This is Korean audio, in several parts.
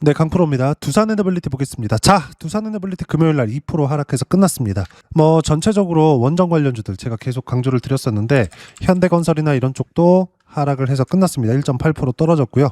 네, 강프로입니다. 두산 에너빌리티 보겠습니다. 자, 두산 에너빌리티 금요일날 2% 하락해서 끝났습니다. 전체적으로 원전 관련주들 제가 계속 강조를 드렸었는데 현대건설이나 이런 쪽도 하락을 해서 끝났습니다. 1.8% 떨어졌고요.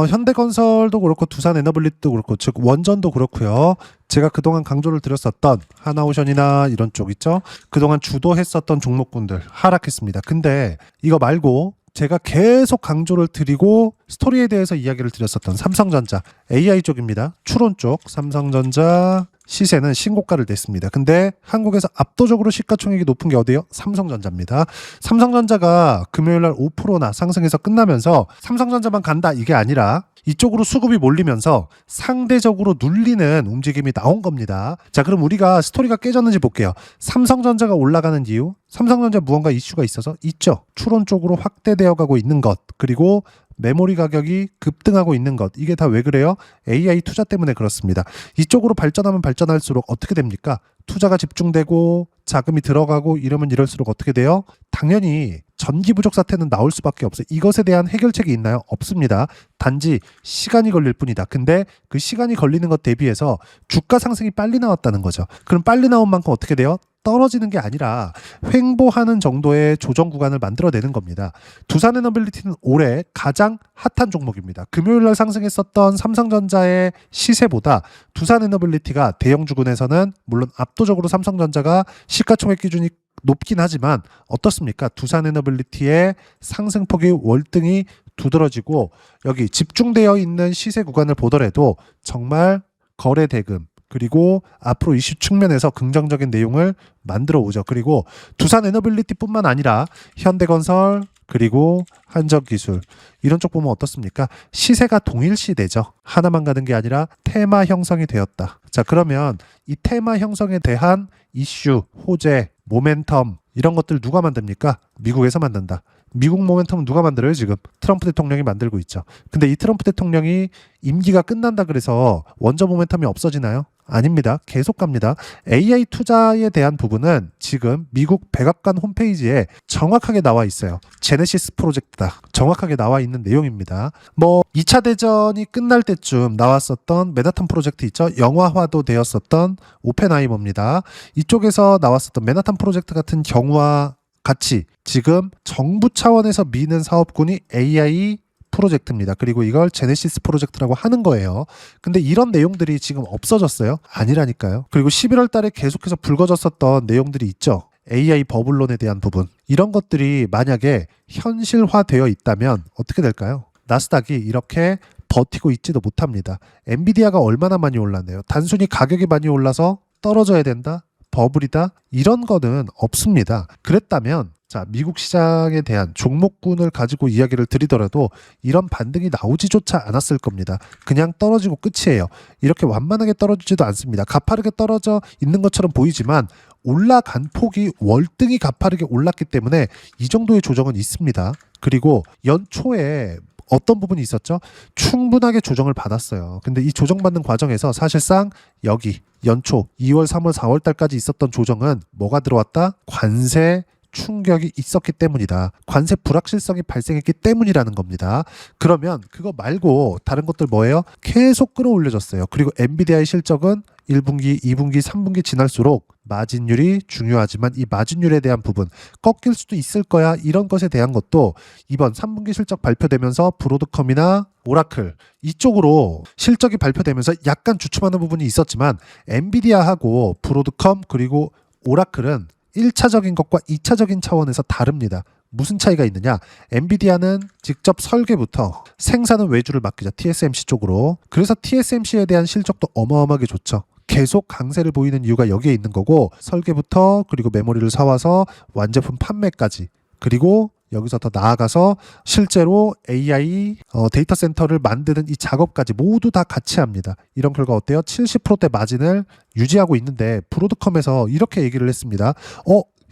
현대건설도 그렇고 두산 에너빌리티도 그렇고 즉 원전도 그렇고요. 제가 그동안 강조를 드렸었던 하나오션이나 이런 쪽 있죠. 그동안 주도했었던 종목군들 하락했습니다. 근데 이거 말고 제가 계속 강조를 드리고 스토리에 대해서 이야기를 드렸었던 삼성전자 AI 쪽입니다. 추론 쪽 삼성전자 시세는 신고가를 냈습니다. 근데 한국에서 압도적으로 시가총액이 높은 게 어디예요? 삼성전자입니다. 삼성전자가 금요일날 5%나 상승해서 끝나면서 삼성전자만 간다 이게 아니라 이쪽으로 수급이 몰리면서 상대적으로 눌리는 움직임이 나온 겁니다. 자, 그럼 우리가 스토리가 깨졌는지 볼게요. 삼성전자가 올라가는 이유, 삼성전자 무언가 이슈가 있어서 있죠. 추론 쪽으로 확대되어 가고 있는 것, 그리고 메모리 가격이 급등하고 있는 것, 이게 다 왜 그래요? AI 투자 때문에 그렇습니다. 이쪽으로 발전하면 발전할수록 어떻게 됩니까? 투자가 집중되고 자금이 들어가고 이러면 이럴수록 어떻게 돼요? 당연히 전기 부족 사태는 나올 수밖에 없어요. 이것에 대한 해결책이 있나요? 없습니다. 단지 시간이 걸릴 뿐이다. 근데 그 시간이 걸리는 것 대비해서 주가 상승이 빨리 나왔다는 거죠. 그럼 빨리 나온 만큼 어떻게 돼요? 떨어지는 게 아니라 횡보하는 정도의 조정 구간을 만들어내는 겁니다. 두산 에너빌리티는 올해 가장 핫한 종목입니다. 금요일날 상승했었던 삼성전자의 시세보다 두산 에너빌리티가 대형주군에서는 물론 압도적으로 삼성전자가 시가총액 기준이 높긴 하지만 어떻습니까? 두산 에너빌리티의 상승폭이 월등히 두드러지고 여기 집중되어 있는 시세 구간을 보더라도 정말 거래 대금 그리고 앞으로 이슈 측면에서 긍정적인 내용을 만들어 오죠. 그리고 두산 에너빌리티뿐만 아니라 현대건설 그리고 한적기술 이런 쪽 보면 어떻습니까? 시세가 동일시되죠. 하나만 가는 게 아니라 테마 형성이 되었다. 자, 그러면 이 테마 형성에 대한 이슈, 호재, 모멘텀 이런 것들 누가 만듭니까? 미국에서 만든다. 미국 모멘텀은 누가 만들어요 지금? 트럼프 대통령이 만들고 있죠. 근데 이 트럼프 대통령이 임기가 끝난다 그래서 원전 모멘텀이 없어지나요? 아닙니다. 계속 갑니다. AI 투자에 대한 부분은 지금 미국 백악관 홈페이지에 정확하게 나와 있어요. 제네시스 프로젝트다. 정확하게 나와 있는 내용입니다. 2차 대전이 끝날 때쯤 나왔었던 맨하탄 프로젝트 있죠. 영화화도 되었었던 오펜하이머입니다. 이쪽에서 나왔었던 맨하탄 프로젝트 같은 경우와 같이 지금 정부 차원에서 미는 사업군이 AI 프로젝트입니다. 그리고 이걸 제네시스 프로젝트라고 하는 거예요. 근데 이런 내용들이 지금 없어졌어요? 아니라니까요. 그리고 11월 달에 계속해서 불거졌었던 내용들이 있죠. AI 버블론에 대한 부분. 이런 것들이 만약에 현실화되어 있다면 어떻게 될까요? 나스닥이 이렇게 버티고 있지도 못합니다. 엔비디아가 얼마나 많이 올랐네요. 단순히 가격이 많이 올라서 떨어져야 된다? 버블이다? 이런 거는 없습니다. 그랬다면 자, 미국 시장에 대한 종목군을 가지고 이야기를 드리더라도 이런 반등이 나오지조차 않았을 겁니다. 그냥 떨어지고 끝이에요. 이렇게 완만하게 떨어지지도 않습니다. 가파르게 떨어져 있는 것처럼 보이지만 올라간 폭이 월등히 가파르게 올랐기 때문에 이 정도의 조정은 있습니다. 그리고 연초에 어떤 부분이 있었죠? 충분하게 조정을 받았어요. 근데 이 조정받는 과정에서 사실상 여기 연초 2월, 3월, 4월 달까지 있었던 조정은 뭐가 들어왔다? 관세 충격이 있었기 때문이다. 관세 불확실성이 발생했기 때문이라는 겁니다. 그러면 그거 말고 다른 것들 뭐예요? 계속 끌어올려졌어요. 그리고 엔비디아의 실적은 1분기, 2분기, 3분기 지날수록 마진율이 중요하지만 이 마진율에 대한 부분 꺾일 수도 있을 거야 이런 것에 대한 것도 이번 3분기 실적 발표되면서 브로드컴이나 오라클 이쪽으로 실적이 발표되면서 약간 주춤하는 부분이 있었지만 엔비디아하고 브로드컴 그리고 오라클은 1차적인 것과 2차적인 차원에서 다릅니다. 무슨 차이가 있느냐? 엔비디아는 직접 설계부터 생산은 외주를 맡기죠. TSMC 쪽으로. 그래서 TSMC에 대한 실적도 어마어마하게 좋죠. 계속 강세를 보이는 이유가 여기에 있는 거고 설계부터 그리고 메모리를 사와서 완제품 판매까지 그리고 여기서 더 나아가서 실제로 AI 데이터 센터를 만드는 이 작업까지 모두 다 같이 합니다. 이런 결과 어때요? 70%대 마진을 유지하고 있는데 브로드컴에서 이렇게 얘기를 했습니다.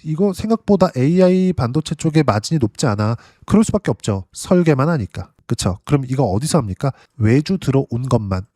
이거 생각보다 AI 반도체 쪽에 마진이 높지 않아. 그럴 수밖에 없죠. 설계만 하니까. 그쵸? 그럼 이거 어디서 합니까? 외주 들어온 것만,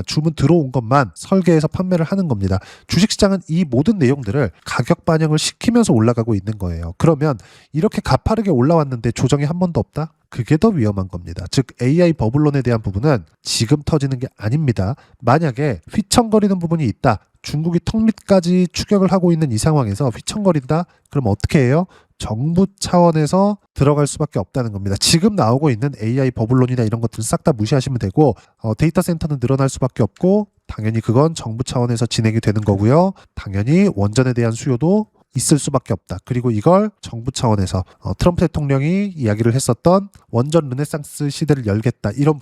주문 들어온 것만 설계해서 판매를 하는 겁니다. 주식시장은 이 모든 내용들을 가격 반영을 시키면서 올라가고 있는 거예요. 그러면 이렇게 가파르게 올라왔는데 조정이 한 번도 없다? 그게 더 위험한 겁니다. 즉 AI 버블론에 대한 부분은 지금 터지는 게 아닙니다. 만약에 휘청거리는 부분이 있다. 중국이 턱밑까지 추격을 하고 있는 이 상황에서 휘청거린다? 그럼 어떻게 해요? 정부 차원에서 들어갈 수밖에 없다는 겁니다. 지금 나오고 있는 AI 버블론이나 이런 것들은 싹 다 무시하시면 되고 데이터 센터는 늘어날 수밖에 없고 당연히 그건 정부 차원에서 진행이 되는 거고요. 당연히 원전에 대한 수요도 있을 수밖에 없다. 그리고 이걸 정부 차원에서 트럼프 대통령이 이야기를 했었던 원전 르네상스 시대를 열겠다. 이런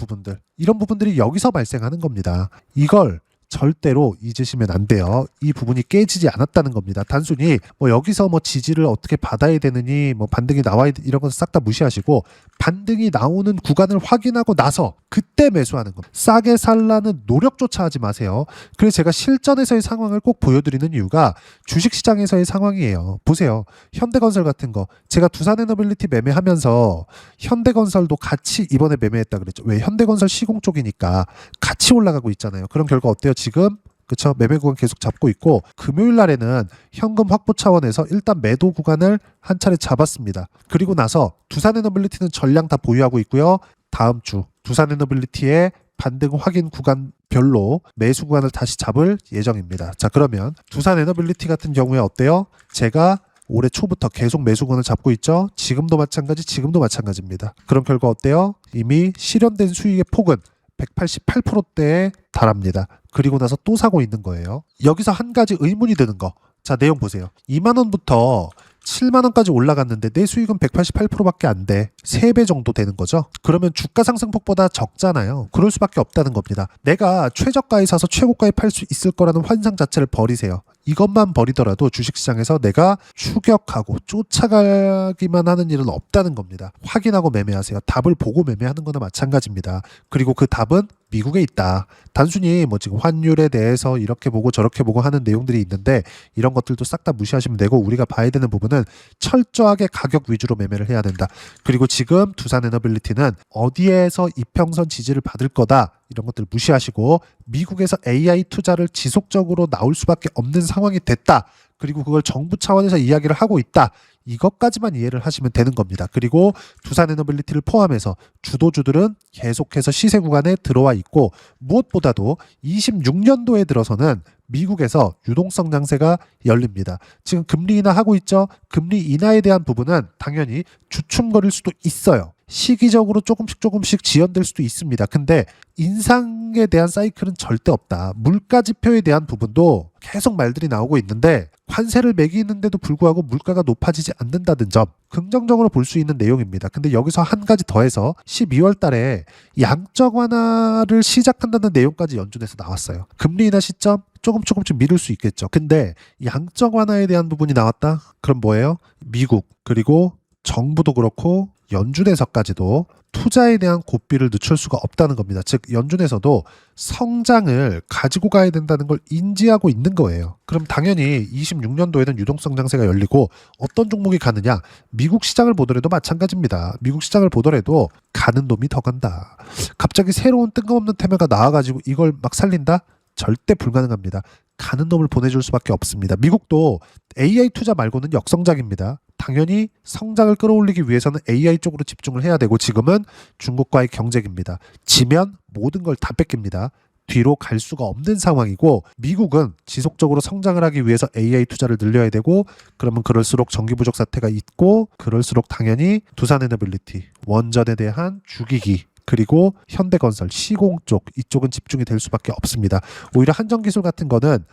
부분들이 여기서 발생하는 겁니다. 이걸 절대로 잊으시면 안 돼요. 이 부분이 깨지지 않았다는 겁니다. 단순히 여기서 지지를 어떻게 받아야 되느니 반등이 나와야 이런 것을 싹 다 무시하시고 반등이 나오는 구간을 확인하고 나서 그때 매수하는 겁니다. 싸게 살라는 노력조차 하지 마세요. 그래서 제가 실전에서의 상황을 꼭 보여드리는 이유가 주식시장에서의 상황이에요. 보세요. 현대건설 같은 거 제가 두산에너빌리티 매매하면서 현대건설도 같이 이번에 매매했다 그랬죠. 왜? 현대건설 시공 쪽이니까 같이 올라가고 있잖아요. 그런 결과 어때요? 지금 그쵸? 매매 구간 계속 잡고 있고 금요일 날에는 현금 확보 차원에서 일단 매도 구간을 한 차례 잡았습니다. 그리고 나서 두산에너빌리티는 전량 다 보유하고 있고요. 다음 주 두산에너빌리티의 반등 확인 구간별로 매수 구간을 다시 잡을 예정입니다. 자, 그러면 두산에너빌리티 같은 경우에 어때요? 제가 올해 초부터 계속 매수 구간을 잡고 있죠. 지금도 마찬가지입니다. 그런 결과 어때요? 이미 실현된 수익의 폭은 188%대에 달합니다. 그리고 나서 또 사고 있는 거예요. 여기서 한 가지 의문이 드는 거. 자, 내용 보세요. 2만 원부터 7만 원까지 올라갔는데 내 수익은 188%밖에 안 돼. 3배 정도 되는 거죠. 그러면 주가 상승폭보다 적잖아요. 그럴 수밖에 없다는 겁니다. 내가 최저가에 사서 최고가에 팔 수 있을 거라는 환상 자체를 버리세요. 이것만 버리더라도 주식시장에서 내가 추격하고 쫓아가기만 하는 일은 없다는 겁니다. 확인하고 매매하세요. 답을 보고 매매하는 거나 마찬가지입니다. 그리고 그 답은 미국에 있다. 단순히 지금 환율에 대해서 이렇게 보고 저렇게 보고 하는 내용들이 있는데 이런 것들도 싹 다 무시하시면 되고 우리가 봐야 되는 부분은 철저하게 가격 위주로 매매를 해야 된다. 그리고 지금 두산에너빌리티는 어디에서 이평선 지지를 받을 거다. 이런 것들 무시하시고 미국에서 AI 투자를 지속적으로 나올 수밖에 없는 상황이 됐다. 그리고 그걸 정부 차원에서 이야기를 하고 있다. 이것까지만 이해를 하시면 되는 겁니다. 그리고 두산에너빌리티를 포함해서 주도주들은 계속해서 시세 구간에 들어와 있고 무엇보다도 26년도에 들어서는 미국에서 유동성 장세가 열립니다. 지금 금리 인하 하고 있죠. 금리 인하에 대한 부분은 당연히 주춤거릴 수도 있어요. 시기적으로 조금씩 지연될 수도 있습니다. 근데 인상에 대한 사이클은 절대 없다. 물가 지표에 대한 부분도 계속 말들이 나오고 있는데 관세를 매기는데도 불구하고 물가가 높아지지 않는다는 점 긍정적으로 볼 수 있는 내용입니다. 근데 여기서 한 가지 더해서 12월 달에 양적 완화를 시작한다는 내용까지 연준에서 나왔어요. 금리 인하 시점 조금씩 미룰 수 있겠죠. 근데 양적 완화에 대한 부분이 나왔다? 그럼 뭐예요? 미국 그리고 정부도 그렇고 연준에서까지도 투자에 대한 고삐를 늦출 수가 없다는 겁니다. 즉 연준에서도 성장을 가지고 가야 된다는 걸 인지하고 있는 거예요. 그럼 당연히 26년도에는 유동성 장세가 열리고 어떤 종목이 가느냐? 미국 시장을 보더라도 마찬가지입니다. 미국 시장을 보더라도 가는 놈이 더 간다. 갑자기 새로운 뜬금없는 테마가 나와가지고 이걸 막 살린다? 절대 불가능합니다. 가는 놈을 보내줄 수밖에 없습니다. 미국도 AI 투자 말고는 역성장입니다. 당연히 성장을 끌어올리기 위해서는 AI 쪽으로 집중을 해야 되고 지금은 중국과의 경쟁입니다. 지면 모든 걸 다 뺏깁니다. 뒤로 갈 수가 없는 상황이고 미국은 지속적으로 성장을 하기 위해서 AI 투자를 늘려야 되고 그러면 그럴수록 전기 부족 사태가 있고 그럴수록 당연히 두산에너빌리티, 원전에 대한 주기기 그리고 현대건설, 시공 쪽 이쪽은 집중이 될 수밖에 없습니다. 오히려 한전기술 같은 거는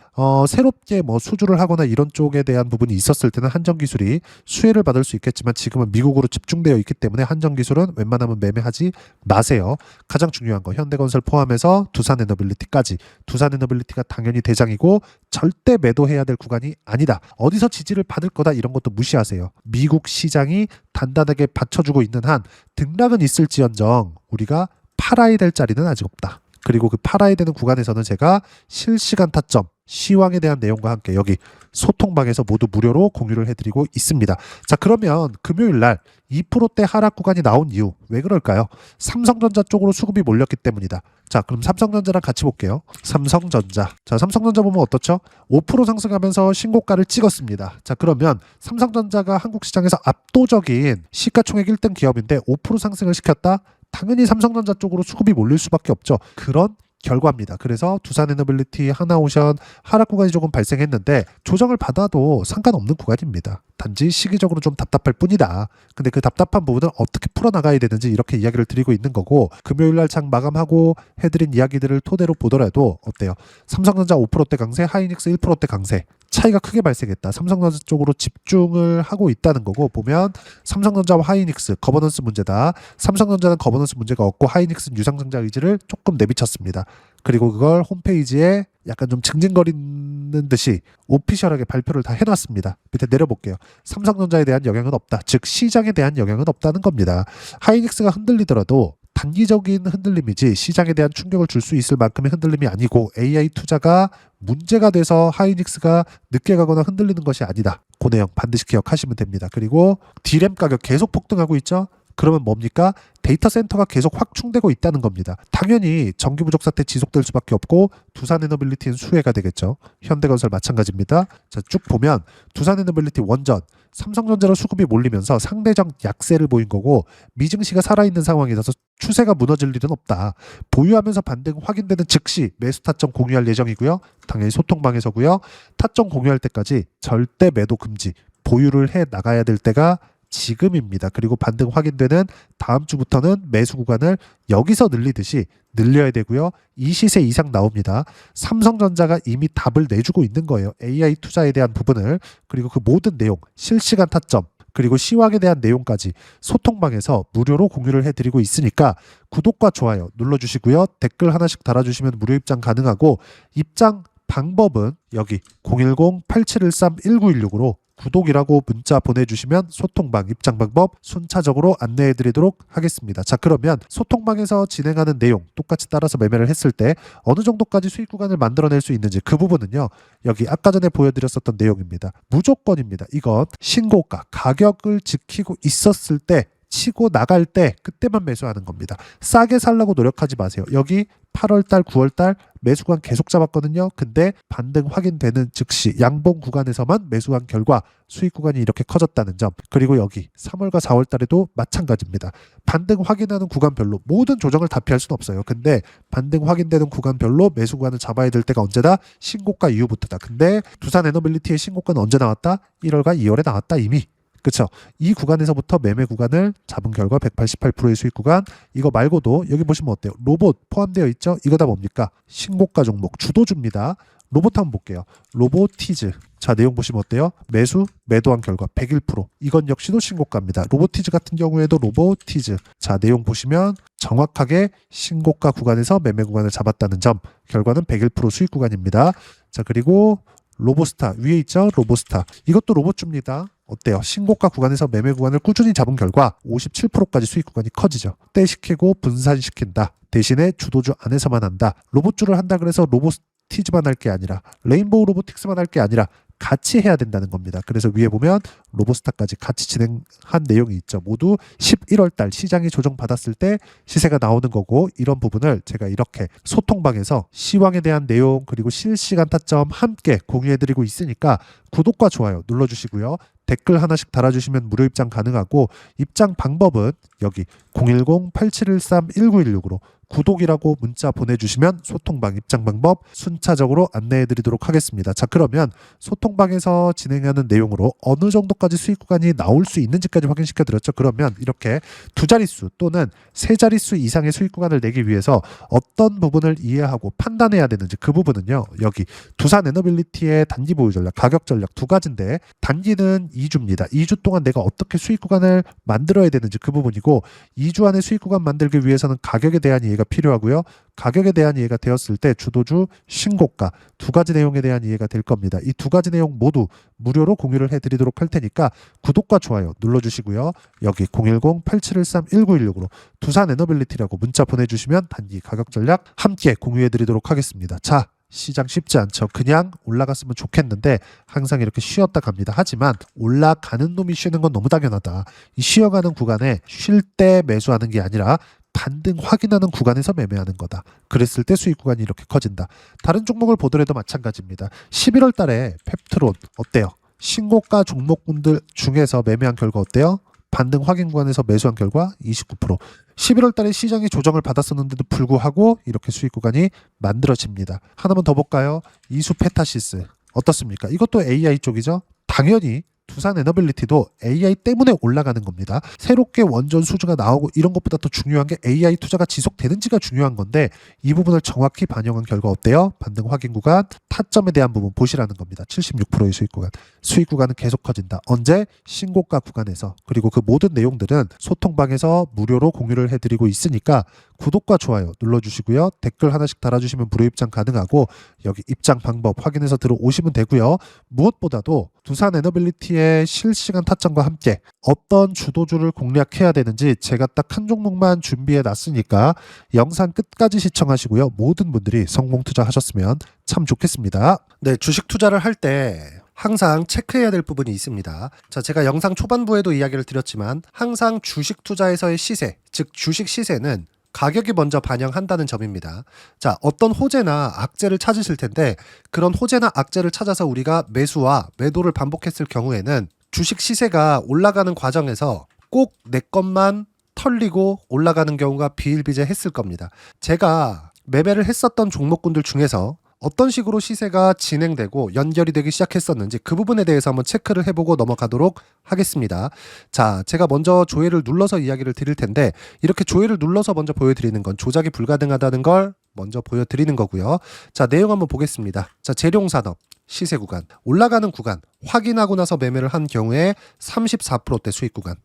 새롭게 수주를 하거나 이런 쪽에 대한 부분이 있었을 때는 한전기술이 수혜를 받을 수 있겠지만 지금은 미국으로 집중되어 있기 때문에 한전기술은 웬만하면 매매하지 마세요. 가장 중요한 거 현대건설 포함해서 두산에너빌리티까지. 두산에너빌리티가 당연히 대장이고 절대 매도해야 될 구간이 아니다. 어디서 지지를 받을 거다 이런 것도 무시하세요. 미국 시장이 단단하게 받쳐주고 있는 한 등락은 있을지언정 우리가 팔아야 될 자리는 아직 없다. 그리고 그 팔아야 되는 구간에서는 제가 실시간 타점, 시황에 대한 내용과 함께 여기 소통방에서 모두 무료로 공유를 해드리고 있습니다. 자, 그러면 금요일 날 2%대 하락 구간이 나온 이유 왜 그럴까요? 삼성전자 쪽으로 수급이 몰렸기 때문이다. 자, 그럼 삼성전자랑 같이 볼게요. 삼성전자. 자, 삼성전자 보면 어떻죠? 5% 상승하면서 신고가를 찍었습니다. 자, 그러면 삼성전자가 한국 시장에서 압도적인 시가총액 1등 기업인데 5% 상승을 시켰다? 당연히 삼성전자 쪽으로 수급이 몰릴 수밖에 없죠. 그런 결과입니다. 그래서 두산에너빌리티, 하나오션 하락 구간이 조금 발생했는데 조정을 받아도 상관없는 구간입니다. 단지 시기적으로 좀 답답할 뿐이다. 근데 그 답답한 부분을 어떻게 풀어나가야 되는지 이렇게 이야기를 드리고 있는 거고, 금요일날 장 마감하고 해드린 이야기들을 토대로 보더라도 어때요? 삼성전자 5%대 강세, 하이닉스 1%대 강세, 차이가 크게 발생했다. 삼성전자 쪽으로 집중을 하고 있다는 거고, 보면 삼성전자와 하이닉스 거버넌스 문제다. 삼성전자는 거버넌스 문제가 없고 하이닉스는 유상증자 의지를 조금 내비쳤습니다. 그리고 그걸 홈페이지에 약간 좀 징징거리는 듯이 오피셜하게 발표를 다 해놨습니다. 밑에 내려볼게요. 삼성전자에 대한 영향은 없다. 즉 시장에 대한 영향은 없다는 겁니다. 하이닉스가 흔들리더라도 단기적인 흔들림이지 시장에 대한 충격을 줄 수 있을 만큼의 흔들림이 아니고, AI 투자가 문제가 돼서 하이닉스가 늦게 가거나 흔들리는 것이 아니다. 그 내용 반드시 기억하시면 됩니다. 그리고 D램 가격 계속 폭등하고 있죠. 그러면 뭡니까? 데이터 센터가 계속 확충되고 있다는 겁니다. 당연히 전기 부족 사태 지속될 수밖에 없고 두산에너빌리티는 수혜가 되겠죠. 현대건설 마찬가지입니다. 자, 쭉 보면 두산에너빌리티 원전, 삼성전자로 수급이 몰리면서 상대적 약세를 보인 거고, 미증시가 살아있는 상황이라서 추세가 무너질 일은 없다. 보유하면서 반등 확인되는 즉시 매수 타점 공유할 예정이고요. 당연히 소통방에서고요. 타점 공유할 때까지 절대 매도 금지, 보유를 해 나가야 될 때가 지금입니다. 그리고 반등 확인되는 다음 주부터는 매수 구간을 여기서 늘리듯이 늘려야 되고요. 이 시세 이상 나옵니다. 삼성전자가 이미 답을 내주고 있는 거예요. AI 투자에 대한 부분을, 그리고 그 모든 내용, 실시간 타점, 그리고 시황에 대한 내용까지 소통방에서 무료로 공유를 해드리고 있으니까 구독과 좋아요 눌러주시고요. 댓글 하나씩 달아주시면 무료 입장 가능하고, 입장 방법은 여기 010-8713-1916으로 구독이라고 문자 보내주시면 소통방 입장 방법 순차적으로 안내해드리도록 하겠습니다. 자, 그러면 소통방에서 진행하는 내용 똑같이 따라서 매매를 했을 때 어느 정도까지 수익 구간을 만들어낼 수 있는지, 그 부분은요, 여기 아까 전에 보여드렸었던 내용입니다. 무조건입니다. 이건 신고가, 가격을 지키고 있었을 때, 치고 나갈 때 그때만 매수하는 겁니다. 싸게 살라고 노력하지 마세요. 여기 8월달, 9월달 매수관 계속 잡았거든요. 근데 반등 확인되는 즉시 양봉 구간에서만 매수한 결과 수익 구간이 이렇게 커졌다는 점. 그리고 여기 3월과 4월달에도 마찬가지입니다. 반등 확인하는 구간별로 모든 조정을 다 피할 수는 없어요. 근데 반등 확인되는 구간별로 매수 구간을 잡아야 될 때가 언제다? 신고가 이후부터다. 근데 두산에너빌리티의 신고가는 언제 나왔다? 1월과 2월에 나왔다 이미. 그쵸? 이 구간에서부터 매매 구간을 잡은 결과 188%의 수익 구간. 이거 말고도 여기 보시면 어때요? 로봇 포함되어 있죠? 이거 다 뭡니까? 신고가 종목 주도주입니다. 로봇 한번 볼게요. 로보티즈. 자, 내용 보시면 어때요? 매수, 매도한 결과 101%. 이건 역시도 신고가입니다. 로보티즈 같은 경우에도 로보티즈. 자, 내용 보시면 정확하게 신고가 구간에서 매매 구간을 잡았다는 점. 결과는 101% 수익 구간입니다. 자, 그리고 로보스타 위에 있죠? 로보스타. 이것도 로봇주입니다. 어때요? 신고가 구간에서 매매 구간을 꾸준히 잡은 결과 57%까지 수익 구간이 커지죠. 떼시키고 분산시킨다. 대신에 주도주 안에서만 한다. 로봇주를 한다 그래서 로보티즈만 할 게 아니라, 레인보우 로보틱스만 할 게 아니라 같이 해야 된다는 겁니다. 그래서 위에 보면 로보스타까지 같이 진행한 내용이 있죠. 모두 11월 달 시장이 조정받았을 때 시세가 나오는 거고, 이런 부분을 제가 이렇게 소통방에서 시황에 대한 내용 그리고 실시간 타점 함께 공유해드리고 있으니까 구독과 좋아요 눌러주시고요. 댓글 하나씩 달아주시면 무료 입장 가능하고, 입장 방법은 여기 010-8713-1916으로 구독이라고 문자 보내주시면 소통방 입장 방법 순차적으로 안내해드리도록 하겠습니다. 자, 그러면 소통방에서 진행하는 내용으로 어느 정도까지 수익 구간이 나올 수 있는지까지 확인시켜드렸죠. 그러면 이렇게 두 자릿수 또는 세 자릿수 이상의 수익 구간을 내기 위해서 어떤 부분을 이해하고 판단해야 되는지, 그 부분은요, 여기 두산에너빌리티의 단기 보유 전략, 가격 전략 두 가지인데, 단기는 2주입니다. 2주 동안 내가 어떻게 수익 구간을 만들어야 되는지 그 부분이고, 2주 안에 수익 구간 만들기 위해서는 가격에 대한 이해가 이해가 필요하고요. 가격에 대한 이해가 되었을 때 주도주, 신고가 두 가지 내용에 대한 이해가 될 겁니다. 이 두 가지 내용 모두 무료로 공유를 해드리도록 할 테니까 구독과 좋아요 눌러주시고요. 여기 010-8713-1916으로 두산 에너빌리티라고 문자 보내주시면 단기 가격 전략 함께 공유해드리도록 하겠습니다. 자, 시장 쉽지 않죠. 그냥 올라갔으면 좋겠는데 항상 이렇게 쉬었다 갑니다. 하지만 올라가는 놈이 쉬는 건 너무 당연하다. 이 쉬어가는 구간에 쉴 때 매수하는 게 아니라 반등 확인하는 구간에서 매매하는 거다. 그랬을 때 수익 구간이 이렇게 커진다. 다른 종목을 보더라도 마찬가지입니다. 11월 달에 펩트론 어때요? 신고가 종목군들 중에서 매매한 결과 어때요? 반등 확인 구간에서 매수한 결과 29%. 11월 달에 시장이 조정을 받았었는데도 불구하고 이렇게 수익 구간이 만들어집니다. 하나만 더 볼까요? 이수 페타시스 어떻습니까? 이것도 AI 쪽이죠. 당연히 두산 에너빌리티도 AI 때문에 올라가는 겁니다. 새롭게 원전 수주가 나오고 이런 것보다 더 중요한 게 AI 투자가 지속되는지가 중요한 건데 이 부분을 정확히 반영한 결과 어때요? 반등 확인 구간, 타점에 대한 부분 보시라는 겁니다. 76%의 수익 구간. 수익 구간은 계속 커진다. 언제? 신고가 구간에서. 그리고 그 모든 내용들은 소통방에서 무료로 공유를 해드리고 있으니까 구독과 좋아요 눌러주시고요. 댓글 하나씩 달아주시면 무료 입장 가능하고 여기 입장 방법 확인해서 들어오시면 되고요. 무엇보다도 두산 에너빌리티의 실시간 타점과 함께 어떤 주도주를 공략해야 되는지 제가 딱 한 종목만 준비해 놨으니까 영상 끝까지 시청하시고요. 모든 분들이 성공 투자하셨으면 참 좋겠습니다. 네, 주식 투자를 할 때 항상 체크해야 될 부분이 있습니다. 자, 제가 영상 초반부에도 이야기를 드렸지만 항상 주식 투자에서의 시세, 즉 주식 시세는 가격이 먼저 반영한다는 점입니다. 자, 어떤 호재나 악재를 찾으실 텐데 그런 호재나 악재를 찾아서 우리가 매수와 매도를 반복했을 경우에는 주식 시세가 올라가는 과정에서 꼭 내 것만 털리고 올라가는 경우가 비일비재했을 겁니다. 제가 매매를 했었던 종목군들 중에서 어떤 식으로 시세가 진행되고 연결이 되기 시작했었는지 그 부분에 대해서 한번 체크를 해보고 넘어가도록 하겠습니다. 자, 제가 먼저 조회를 눌러서 이야기를 드릴 텐데 이렇게 조회를 눌러서 먼저 보여드리는 건 조작이 불가능하다는 걸 먼저 보여드리는 거고요. 자, 내용 한번 보겠습니다. 자, 재룡산업 시세 구간, 올라가는 구간 확인하고 나서 매매를 한 경우에 34%대 수익 구간.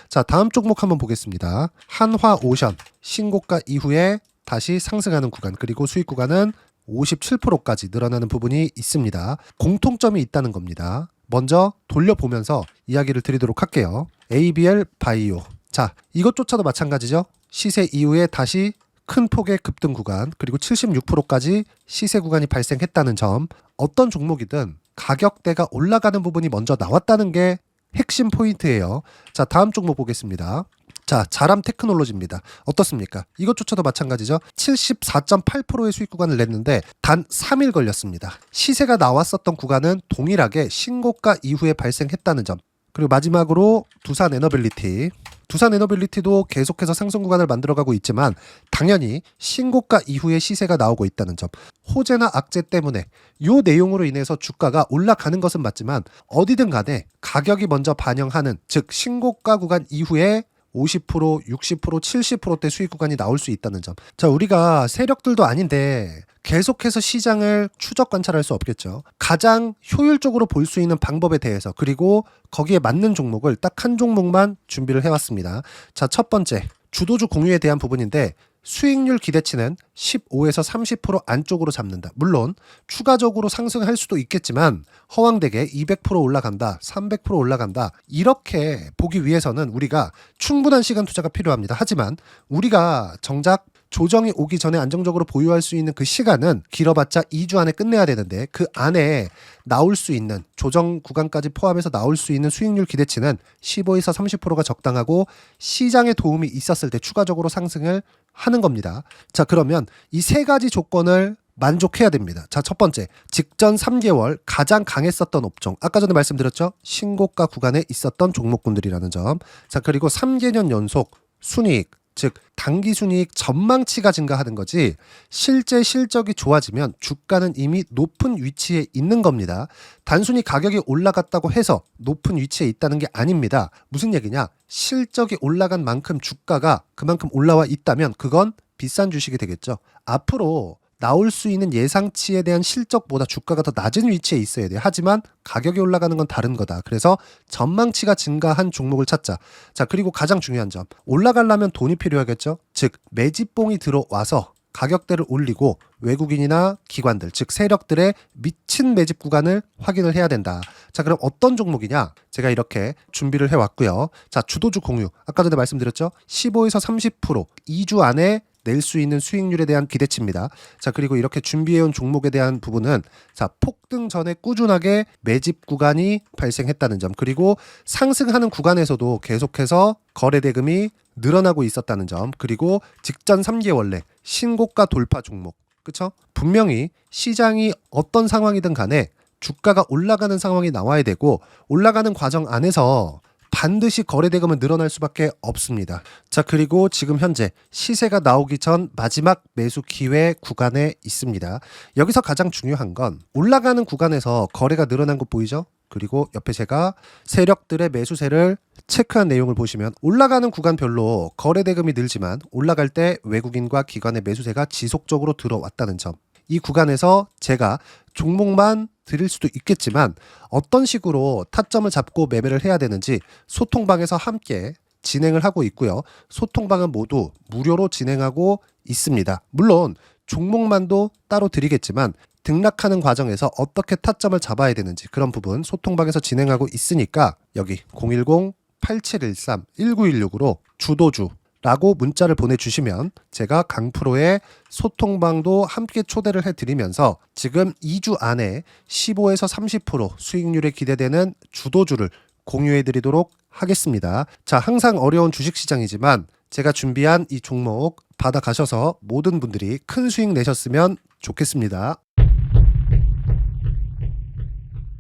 자, 다음 종목 한번 보겠습니다. 한화오션 신고가 이후에 다시 상승하는 구간, 그리고 수익 구간은 57%까지 늘어나는 부분이 있습니다. 공통점이 있다는 겁니다. 먼저 돌려보면서 이야기를 드리도록 할게요. ABL 바이오. 자, 이것조차도 마찬가지죠. 시세 이후에 다시 큰 폭의 급등 구간, 그리고 76%까지 시세 구간이 발생했다는 점. 어떤 종목이든 가격대가 올라가는 부분이 먼저 나왔다는 게 핵심 포인트예요. 자, 다음 종목 보겠습니다. 자, 자람 테크놀로지입니다. 어떻습니까? 이것조차도 마찬가지죠. 74.8%의 수익 구간을 냈는데 단 3일 걸렸습니다. 시세가 나왔었던 구간은 동일하게 신고가 이후에 발생했다는 점. 그리고 마지막으로 두산 에너빌리티. 두산 에너빌리티도 계속해서 상승 구간을 만들어가고 있지만 당연히 신고가 이후에 시세가 나오고 있다는 점. 호재나 악재 때문에 이 내용으로 인해서 주가가 올라가는 것은 맞지만 어디든 간에 가격이 먼저 반영하는, 즉 신고가 구간 이후에 50%, 60%, 70%대 수익 구간이 나올 수 있다는 점. 자, 우리가 세력들도 아닌데 계속해서 시장을 추적 관찰할 수 없겠죠. 가장 효율적으로 볼 수 있는 방법에 대해서, 그리고 거기에 맞는 종목을 딱 한 종목만 준비를 해왔습니다. 자, 첫 번째 주도주 공유에 대한 부분인데 수익률 기대치는 15에서 30% 안쪽으로 잡는다. 물론 추가적으로 상승할 수도 있겠지만 허황되게 200% 올라간다, 300% 올라간다, 이렇게 보기 위해서는 우리가 충분한 시간 투자가 필요합니다. 하지만 우리가 정작 조정이 오기 전에 안정적으로 보유할 수 있는 그 시간은 길어봤자 2주 안에 끝내야 되는데 그 안에 나올 수 있는, 조정 구간까지 포함해서 나올 수 있는 수익률 기대치는 15에서 30%가 적당하고 시장에 도움이 있었을 때 추가적으로 상승을 하는 겁니다. 자, 그러면 이 세 가지 조건을 만족해야 됩니다. 자, 첫 번째, 직전 3개월 가장 강했었던 업종. 아까 전에 말씀드렸죠? 신고가 구간에 있었던 종목군들이라는 점. 자, 그리고 3개년 연속 순이익, 즉 단기 순이익 전망치가 증가하는 거지 실제 실적이 좋아지면 주가는 이미 높은 위치에 있는 겁니다. 단순히 가격이 올라갔다고 해서 높은 위치에 있다는 게 아닙니다. 무슨 얘기냐? 실적이 올라간 만큼 주가가 그만큼 올라와 있다면 그건 비싼 주식이 되겠죠. 앞으로 나올 수 있는 예상치에 대한 실적보다 주가가 더 낮은 위치에 있어야 돼요. 하지만 가격이 올라가는 건 다른 거다. 그래서 전망치가 증가한 종목을 찾자. 자, 그리고 가장 중요한 점. 올라가려면 돈이 필요하겠죠? 즉, 매집봉이 들어와서 가격대를 올리고 외국인이나 기관들, 즉 세력들의 미친 매집 구간을 확인을 해야 된다. 자, 그럼 어떤 종목이냐? 제가 이렇게 준비를 해왔고요. 자, 주도주 공유. 아까 전에 말씀드렸죠? 15에서 30% 2주 안에 낼 수 있는 수익률에 대한 기대치입니다. 자, 그리고 이렇게 준비해온 종목에 대한 부분은 자, 폭등 전에 꾸준하게 매집 구간이 발생했다는 점, 그리고 상승하는 구간에서도 계속해서 거래 대금이 늘어나고 있었다는 점, 그리고 직전 3개월 내 신고가 돌파 종목. 그쵸? 분명히 시장이 어떤 상황이든 간에 주가가 올라가는 상황이 나와야 되고, 올라가는 과정 안에서 반드시 거래 대금은 늘어날 수밖에 없습니다. 자, 그리고 지금 현재 시세가 나오기 전 마지막 매수 기회 구간에 있습니다. 여기서 가장 중요한 건 올라가는 구간에서 거래가 늘어난 거 보이죠? 그리고 옆에 제가 세력들의 매수세를 체크한 내용을 보시면 올라가는 구간별로 거래 대금이 늘지만 올라갈 때 외국인과 기관의 매수세가 지속적으로 들어왔다는 점. 이 구간에서 제가 종목만 드릴 수도 있겠지만 어떤 식으로 타점을 잡고 매매를 해야 되는지 소통방에서 함께 진행을 하고 있고요. 소통방은 모두 무료로 진행하고 있습니다. 물론 종목만도 따로 드리겠지만 등락하는 과정에서 어떻게 타점을 잡아야 되는지 그런 부분 소통방에서 진행하고 있으니까 여기 010-8713-1916으로 주도주 라고 문자를 보내주시면 제가 강프로의 소통방도 함께 초대를 해드리면서 지금 2주 안에 15에서 30% 수익률에 기대되는 주도주를 공유해드리도록 하겠습니다. 자, 항상 어려운 주식시장이지만 제가 준비한 이 종목 받아가셔서 모든 분들이 큰 수익 내셨으면 좋겠습니다.